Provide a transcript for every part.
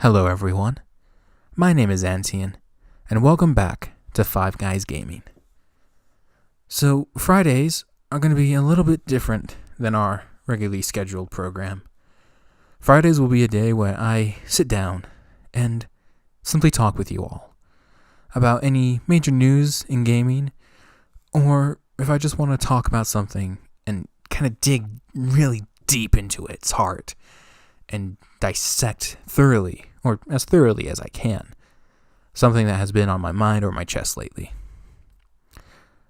Hello everyone, my name is Antian, and welcome back to Five Guys Gaming. So, Fridays are going to be a little bit different than our regularly scheduled program. Fridays will be a day where I sit down and simply talk with you all about any major news in gaming, or if I just want to talk about something and kind of dig really deep into its heart and dissect thoroughly, or as thoroughly as I can, something that has been on my mind or my chest lately.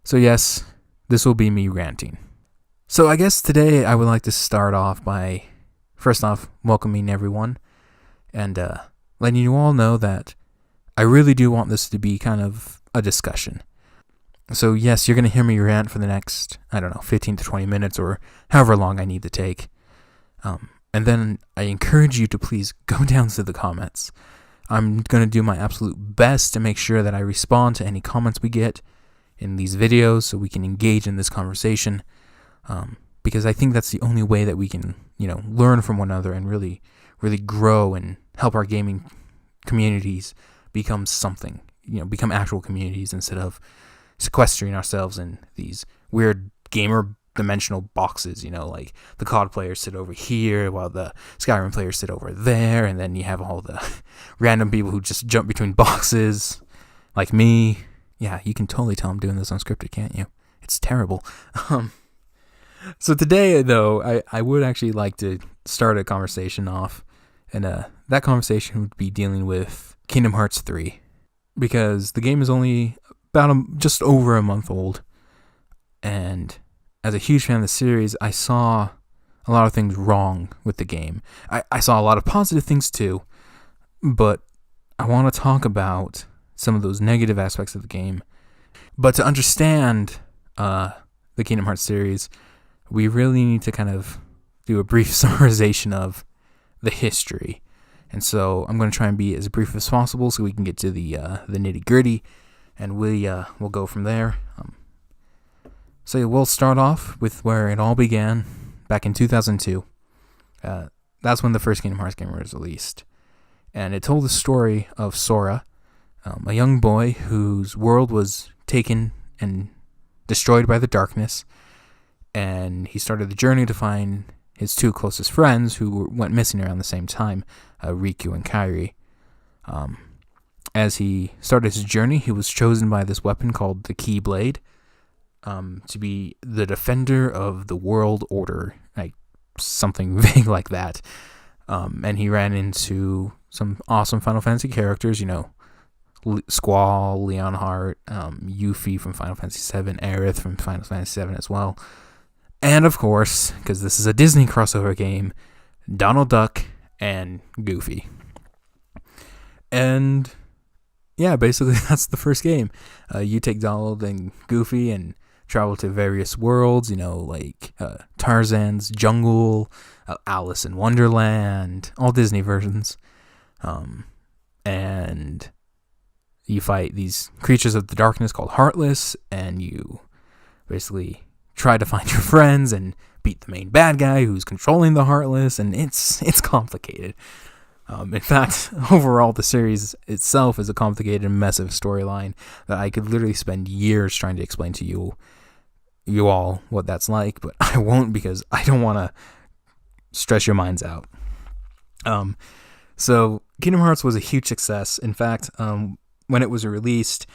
So yes, this will be me ranting. So I guess today I would like to start off by, first off, welcoming everyone and letting you all know that I really do want this to be kind of a discussion. So yes, you're going to hear me rant for the next, 15 to 20 minutes or however long I need to take. And then I encourage you to please go down to the comments. I'm going to do my absolute best to make sure that I respond to any comments we get in these videos so we can engage in this conversation. Because I think that's the only way that we can, learn from one another and really, really grow and help our gaming communities become something, become actual communities instead of sequestering ourselves in these weird gamer dimensional boxes, like the COD players sit over here while the Skyrim players sit over there, and then you have all the random people who just jump between boxes, like me. Yeah, you can totally tell I'm doing this unscripted, can't you? It's terrible. So today, though, I would actually like to start a conversation off, and that conversation would be dealing with Kingdom Hearts 3, because the game is only about just over a month old, and as a huge fan of the series, I saw a lot of things wrong with the game. I saw a lot of positive things too, but I want to talk about some of those negative aspects of the game. But to understand the Kingdom Hearts series, we really need to kind of do a brief summarization of the history. And so I'm going to try and be as brief as possible so we can get to the nitty-gritty, and we'll go from there. So we'll start off with where it all began, back in 2002. That's when the first Kingdom Hearts game was released. And it told the story of Sora, a young boy whose world was taken and destroyed by the darkness. And he started the journey to find his two closest friends who went missing around the same time, Riku and Kairi. As he started his journey, he was chosen by this weapon called the Keyblade, to be the defender of the world order, like something vague like that. And he ran into some awesome Final Fantasy characters, Squall, Leonhardt, Yuffie from Final Fantasy VII, Aerith from Final Fantasy VII as well. And of course, because this is a Disney crossover game, Donald Duck and Goofy. And yeah, basically that's the first game. You take Donald and Goofy and travel to various worlds, like Tarzan's Jungle, Alice in Wonderland, all Disney versions. And you fight these creatures of the darkness called Heartless, and you basically try to find your friends and beat the main bad guy who's controlling the Heartless, and it's complicated. In fact, overall, the series itself is a complicated and messy storyline that I could literally spend years trying to explain to you all what that's like, but I won't because I don't want to stress your minds out. So Kingdom Hearts was a huge success. In fact, when it was released,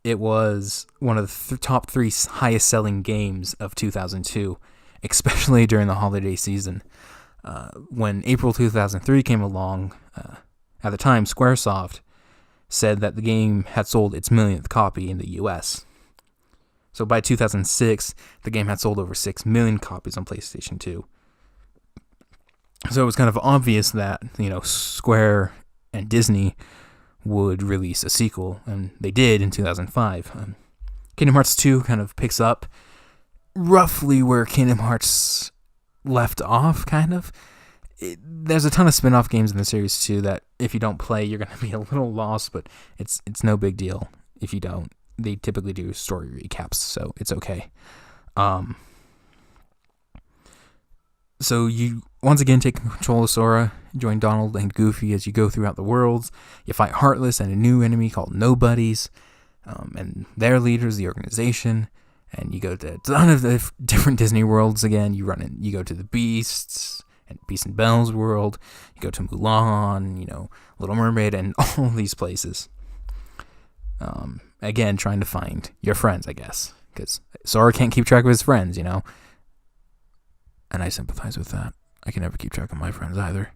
it was one of the top 3 highest selling games of 2002, especially during the holiday season. When April 2003 came along, at the time, Squaresoft said that the game had sold its millionth copy in the US. So by 2006, the game had sold over 6 million copies on PlayStation 2. So it was kind of obvious that, Square and Disney would release a sequel, and they did in 2005. Kingdom Hearts 2 kind of picks up roughly where Kingdom Hearts left off, kind of. There's a ton of spin-off games in the series too that if you don't play, you're going to be a little lost, but it's no big deal if you don't. They typically do story recaps, so it's okay. So you once again taking control of Sora, join Donald and Goofy as you go throughout the worlds. You fight Heartless and a new enemy called Nobodies, and their leaders, the organization. And you go to a ton of the different Disney worlds again. You go to the Beasts and Beast and Belle's world. You go to Mulan, Little Mermaid, and all these places. Again, trying to find your friends, I guess, because Sora can't keep track of his friends, And I sympathize with that. I can never keep track of my friends either.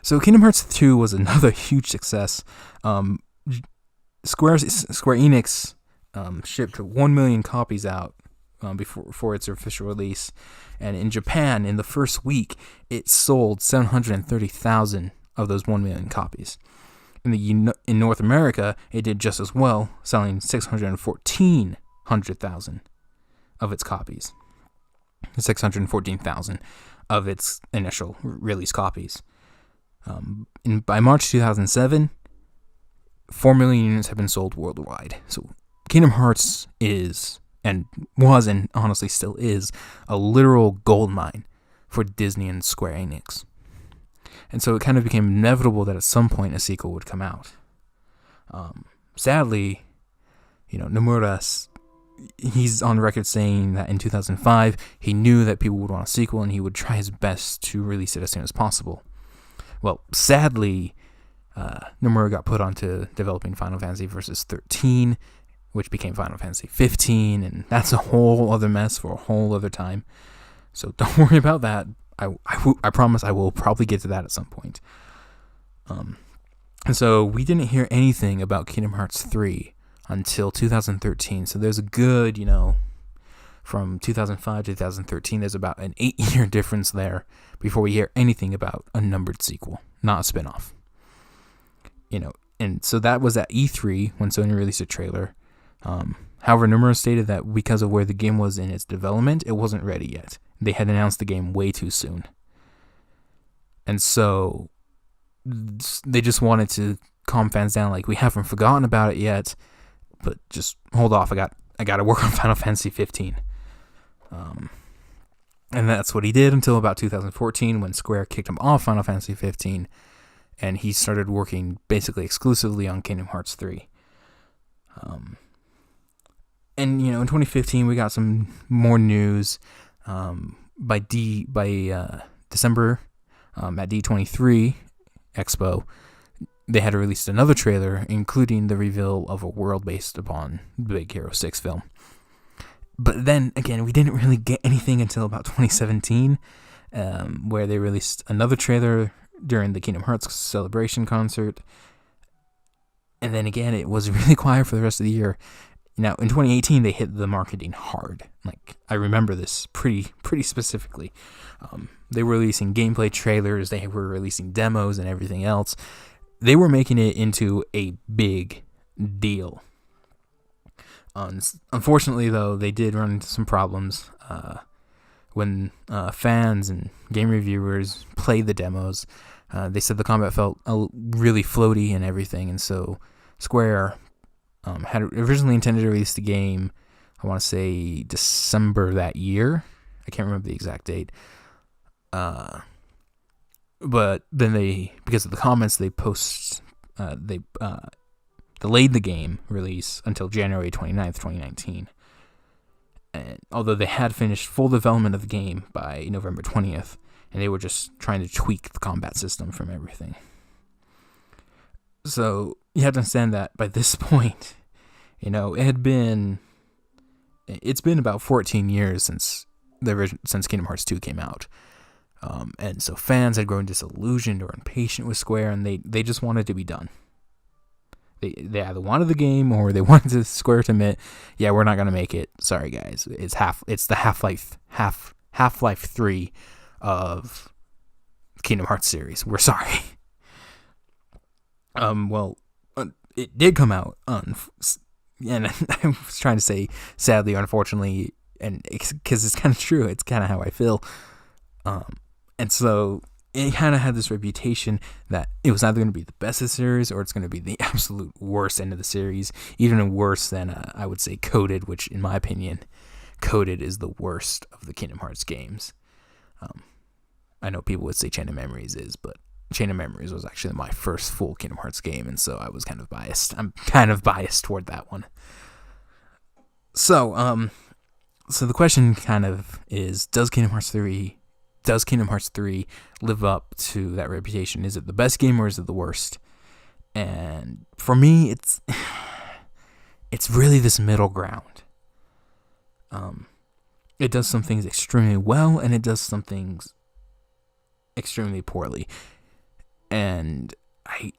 So Kingdom Hearts 2 was another huge success. Square Enix shipped 1 million copies out before its official release, and in Japan, in the first week, it sold 730,000 of those 1 million copies. In North America, it did just as well, selling 614,000 of its copies. 614,000 of its initial release copies. By March 2007, 4 million units have been sold worldwide. So Kingdom Hearts was and honestly still is a literal goldmine for Disney and Square Enix. And so it kind of became inevitable that at some point a sequel would come out. Sadly, Nomura, he's on record saying that in 2005, he knew that people would want a sequel and he would try his best to release it as soon as possible. Well, sadly, Nomura got put onto developing Final Fantasy Versus 13, which became Final Fantasy 15, and that's a whole other mess for a whole other time. So don't worry about that. I promise I will probably get to that at some point. And so we didn't hear anything about Kingdom Hearts 3 until 2013. So there's a good, from 2005 to 2013, there's about an 8-year difference there before we hear anything about a numbered sequel, not a spin-off. And so that was at E3 when Sony released a trailer. However, Nomura stated that because of where the game was in its development, it wasn't ready yet. They had announced the game way too soon. And so they just wanted to calm fans down, like, we haven't forgotten about it yet, but just hold off. I got to work on Final Fantasy 15. And that's what he did until about 2014 when Square kicked him off Final Fantasy 15, and he started working basically exclusively on Kingdom Hearts 3. And in 2015 we got some more news. By December, at D23 Expo, they had released another trailer, including the reveal of a world based upon the Big Hero 6 film. But then again, we didn't really get anything until about 2017, where they released another trailer during the Kingdom Hearts Celebration concert. And then again, it was really quiet for the rest of the year. Now, in 2018, they hit the marketing hard. Like, I remember this pretty specifically. They were releasing gameplay trailers, they were releasing demos and everything else. They were making it into a big deal. Unfortunately, though, they did run into some problems when fans and game reviewers played the demos. They said the combat felt really floaty and everything, and so Square had originally intended to release the game, I want to say December that year. I can't remember the exact date. But then because of the comments, they delayed the game release until January 29th, 2019. And although they had finished full development of the game by November 20th, and they were just trying to tweak the combat system from everything. So you have to understand that by this point, it's been about 14 years since Kingdom Hearts 2 came out. And so fans had grown disillusioned or impatient with Square, and they just wanted to be done. They either wanted the game or they wanted Square to admit, yeah, we're not gonna make it. Sorry guys, it's the Half-Life 3 of Kingdom Hearts series. We're sorry. It did come out, and I was trying to say sadly, unfortunately, and because it's kind of true. It's kind of how I feel. And so it kind of had this reputation that it was either going to be the best of the series or it's going to be the absolute worst end of the series, even worse than I would say Coded, which in my opinion, Coded is the worst of the Kingdom Hearts games. I know people would say Chain of Memories is, but Chain of Memories was actually my first full Kingdom Hearts game, and so I was kind of biased. I'm kind of biased toward that one. So the question kind of is, does Kingdom Hearts 3 live up to that reputation? Is it the best game or is it the worst? And for me, it's really this middle ground. It does some things extremely well, and it does some things extremely poorly. And I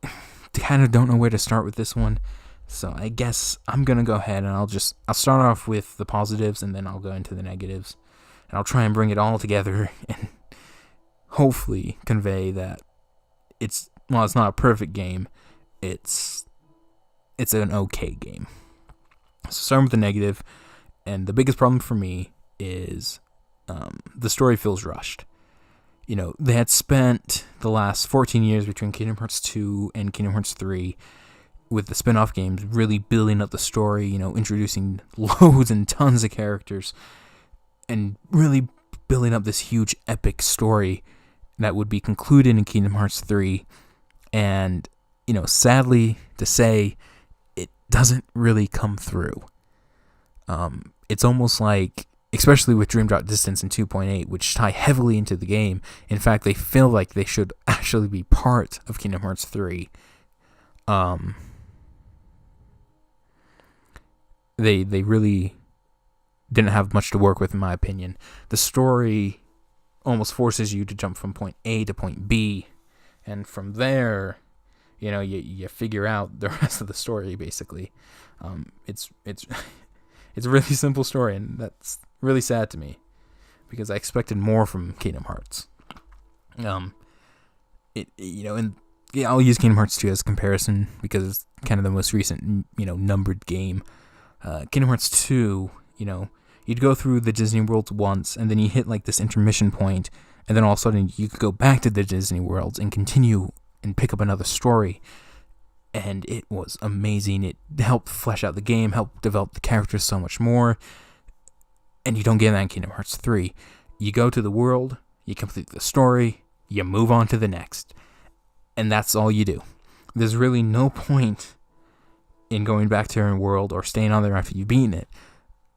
kind of don't know where to start with this one. So I guess I'm going to go ahead and I'll start off with the positives, and then I'll go into the negatives. And I'll try and bring it all together and hopefully convey that it's not a perfect game. It's an okay game. So starting with the negative, and the biggest problem for me is the story feels rushed. They had spent the last 14 years between Kingdom Hearts 2 and Kingdom Hearts 3 with the spin-off games really building up the story, introducing loads and tons of characters, and really building up this huge epic story that would be concluded in Kingdom Hearts 3. And, sadly to say, it doesn't really come through. It's almost like, especially with Dream Drop Distance and 2.8, which tie heavily into the game. In fact, they feel like they should actually be part of Kingdom Hearts 3. They really didn't have much to work with, in my opinion. The story almost forces you to jump from point A to point B, and from there, you figure out the rest of the story. Basically, it's a really simple story, and that's really sad to me because I expected more from Kingdom Hearts. I'll use Kingdom Hearts 2 as a comparison because it's kind of the most recent, numbered game. Kingdom Hearts 2, you'd go through the Disney Worlds once, and then you hit like this intermission point, and then all of a sudden you could go back to the Disney Worlds and continue and pick up another story. And it was amazing. It helped flesh out the game, helped develop the characters so much more. And you don't get that in Kingdom Hearts 3. You go to the world, you complete the story, you move on to the next. And that's all you do. There's really no point in going back to your world or staying on there after you've beaten it,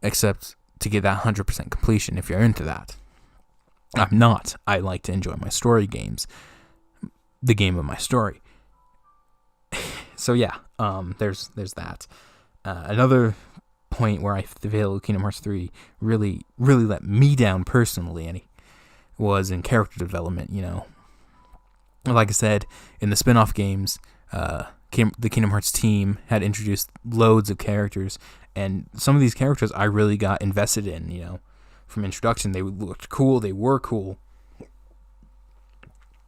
except to get that 100% completion if you're into that. I'm not. I like to enjoy my story games, the game of my story. So yeah, there's that. Another point where I feel Kingdom Hearts 3 really let me down personally, and was in character development. Like I said, in the spin-off games, the Kingdom Hearts team had introduced loads of characters, and some of these characters I really got invested in, from introduction. They looked cool, they were cool,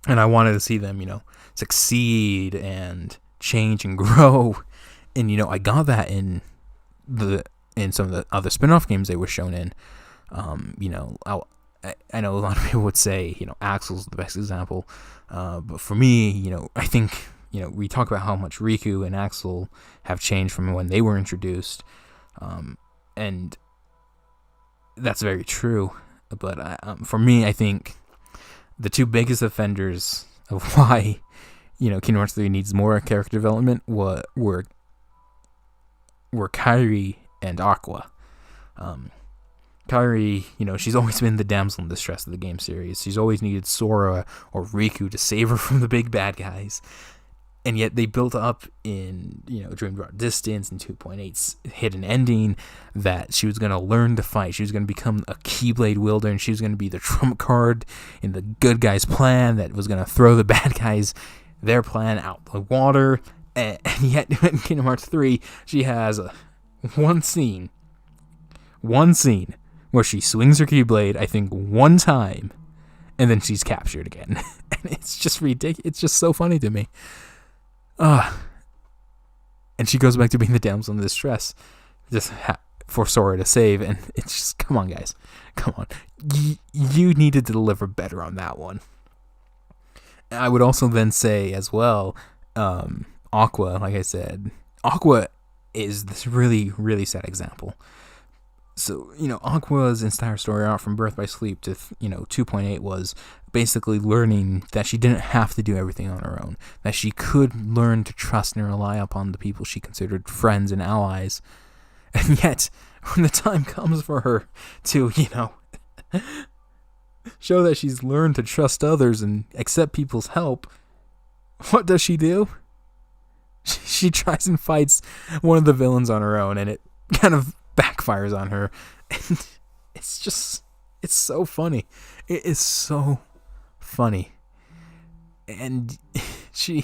and I wanted to see them, succeed and change and grow. And, I got that in some of the other spin-off games they were shown in. I know a lot of people would say, Axel's the best example, but for me, I think, we talk about how much Riku and Axel have changed from when they were introduced, and that's very true. But for me, I think the two biggest offenders of why, Kingdom Hearts 3 needs more character development were Kairi and Aqua. Kairi, she's always been the damsel in distress of the game series. She's always needed Sora or Riku to save her from the big bad guys. And yet they built up in, Dream Drop Distance and 2.8's hidden ending that she was going to learn to fight. She was going to become a Keyblade wielder, and she was going to be the trump card in the good guys' plan that was going to throw the bad guys, their plan, out the water. And yet in Kingdom Hearts 3, she has one scene where she swings her Keyblade, I think, one time, and then she's captured again. And it's just ridiculous. It's just so funny to me. And she goes back to being the damsel in distress, just for Sora to save. And it's just, come on, guys, come on. You needed to deliver better on that one. I would also then say as well, Aqua, like I said, Aqua is this really, really sad example. So, Aqua's entire story arc from Birth by Sleep to, 2.8 was basically learning that she didn't have to do everything on her own, that she could learn to trust and rely upon the people she considered friends and allies. And yet, when the time comes for her to, show that she's learned to trust others and accept people's help, what does she do? She tries and fights one of the villains on her own, and it kind of backfires on her. And it's so funny. It is so funny. And she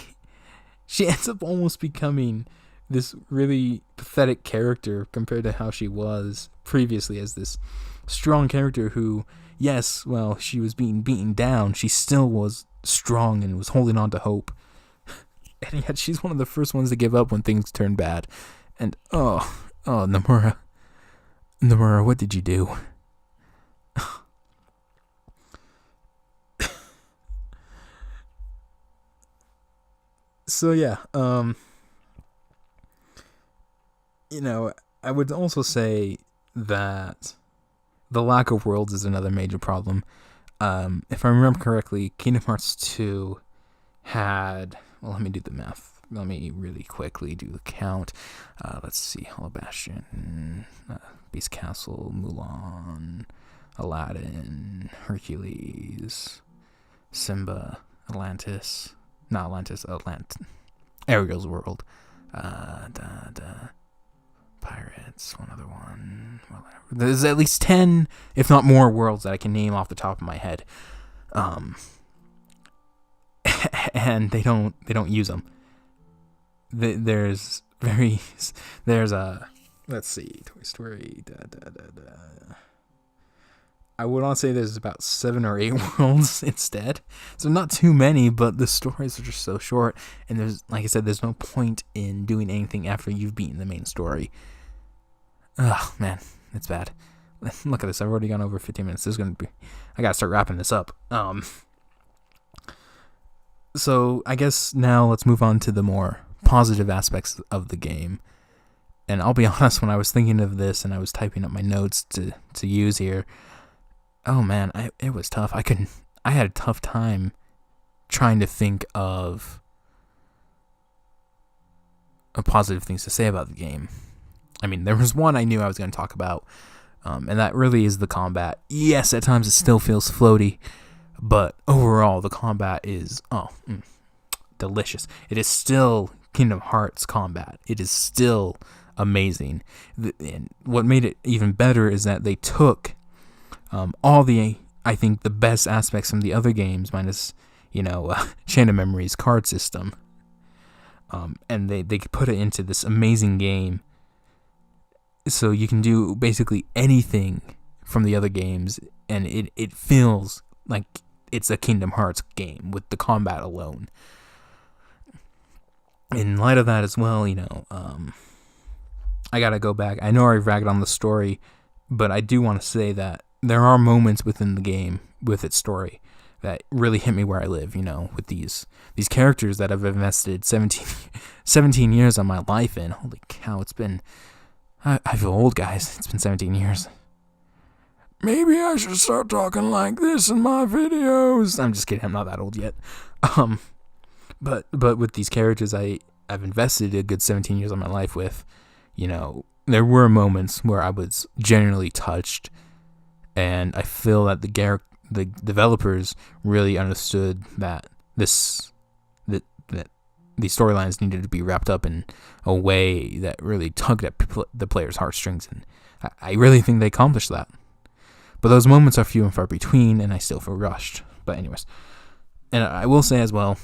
ends up almost becoming this really pathetic character compared to how she was previously as this strong character who, yes, well, she was being beaten down, she still was strong and was holding on to hope. And yet she's one of the first ones to give up when things turn bad. And Nomura, what did you do? So yeah, I would also say that the lack of worlds is another major problem. If I remember correctly, Kingdom Hearts 2 had... Well, let me do the math. Let me really quickly do the count. Let's see. Hollow Bastion, Beast Castle, Mulan, Aladdin, Hercules, Simba, Atlantis. Not Atlantis, Ariel's World. Pirates, one other one. Whatever. There's at least 10, if not more, worlds that I can name off the top of my head. And they don't use them. There's let's see, Toy Story. I would want to say there's about 7 or 8 worlds instead. So not too many, but the stories are just so short. And there's, like I said, there's no point in doing anything after you've beaten the main story. Oh, man, it's bad. Look at this. I've already gone over 15 minutes. I gotta start wrapping this up. So I guess now let's move on to the more positive aspects of the game. And I'll be honest, when I was thinking of this and I was typing up my notes to use here, oh man, it was tough. I had a tough time trying to think of positive things to say about the game. I mean, there was one I knew I was going to talk about, and that really is the combat. Yes, at times it still feels floaty, but overall the combat is delicious. It is still Kingdom Hearts combat. It is still amazing. And what made it even better is that they took all the, I think, the best aspects from the other games, minus, Chain of Memories card system, and they put it into this amazing game. So you can do basically anything from the other games, and it feels like it's a Kingdom Hearts game with the combat alone. In light of that as well, I gotta go back. I know I ragged on the story, but I do want to say that there are moments within the game, with its story, that really hit me where I live, with these characters that I've invested 17 years of my life in. Holy cow, it's been... I feel old, guys. It's been 17 years. Maybe I should start talking like this in my videos. I'm just kidding. I'm not that old yet. But with these characters I've invested a good 17 years of my life with, there were moments where I was genuinely touched, and I feel that the developers really understood that these storylines needed to be wrapped up in a way that really tugged at the player's heartstrings, and I really think they accomplished that. But those moments are few and far between, and I still feel rushed. But anyways, and I will say as well,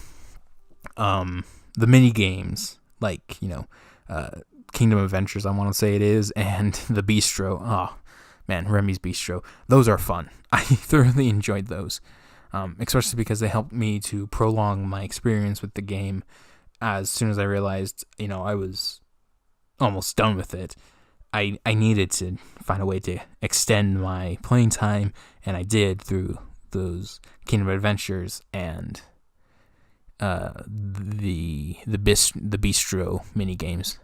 the mini games, like Kingdom Adventures, I want to say it is, and the Bistro. Oh man, Remy's Bistro. Those are fun. I thoroughly enjoyed those, especially because they helped me to prolong my experience with the game. As soon as I realized, I was almost done with it, I needed to find a way to extend my playing time, and I did through those Kingdom Adventures and the Bistro mini games.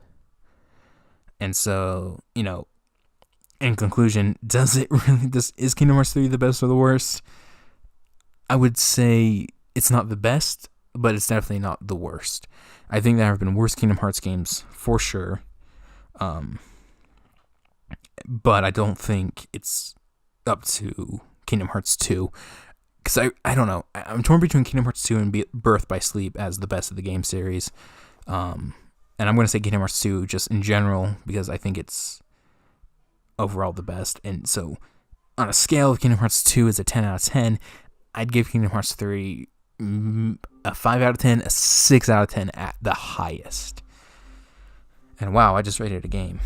And so, in conclusion, is Kingdom Hearts 3 the best or the worst? I would say it's not the best, but it's definitely not the worst. I think there have been worse Kingdom Hearts games for sure. But I don't think it's up to Kingdom Hearts 2. Because I don't know. I'm torn between Kingdom Hearts 2 and Birth by Sleep as the best of the game series. And I'm going to say Kingdom Hearts 2 just in general because I think it's overall the best. And so on a scale of Kingdom Hearts 2 as a 10 out of 10, I'd give Kingdom Hearts 3 a 5 out of 10, a 6 out of 10 at the highest. And wow, I just rated a game.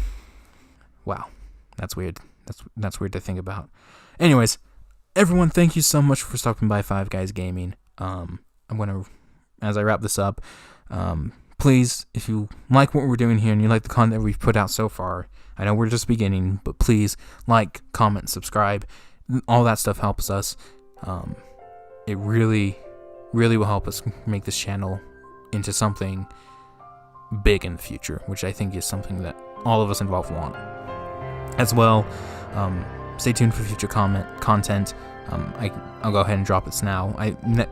Wow, that's weird. That's weird to think about. Anyways, everyone, thank you so much for stopping by Five Guys Gaming. I'm gonna, as I wrap this up, please, if you like what we're doing here and you like the content we've put out so far, I know we're just beginning, but please like, comment, subscribe. All that stuff helps us. It really, really will help us make this channel into something big in the future, which I think is something that all of us involved want. As well, stay tuned for future content. I'll go ahead and drop this now.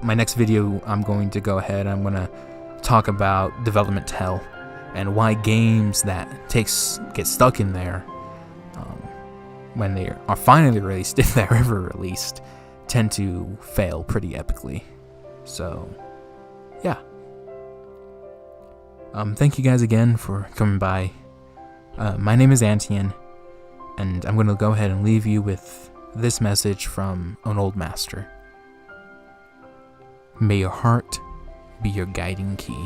My next video, I'm going to talk about development hell and why games that get stuck in there when they are finally released, if they're ever released, tend to fail pretty epically. So, yeah. Thank you guys again for coming by. My name is Antian, and I'm going to go ahead and leave you with this message from an old master. May your heart be your guiding key.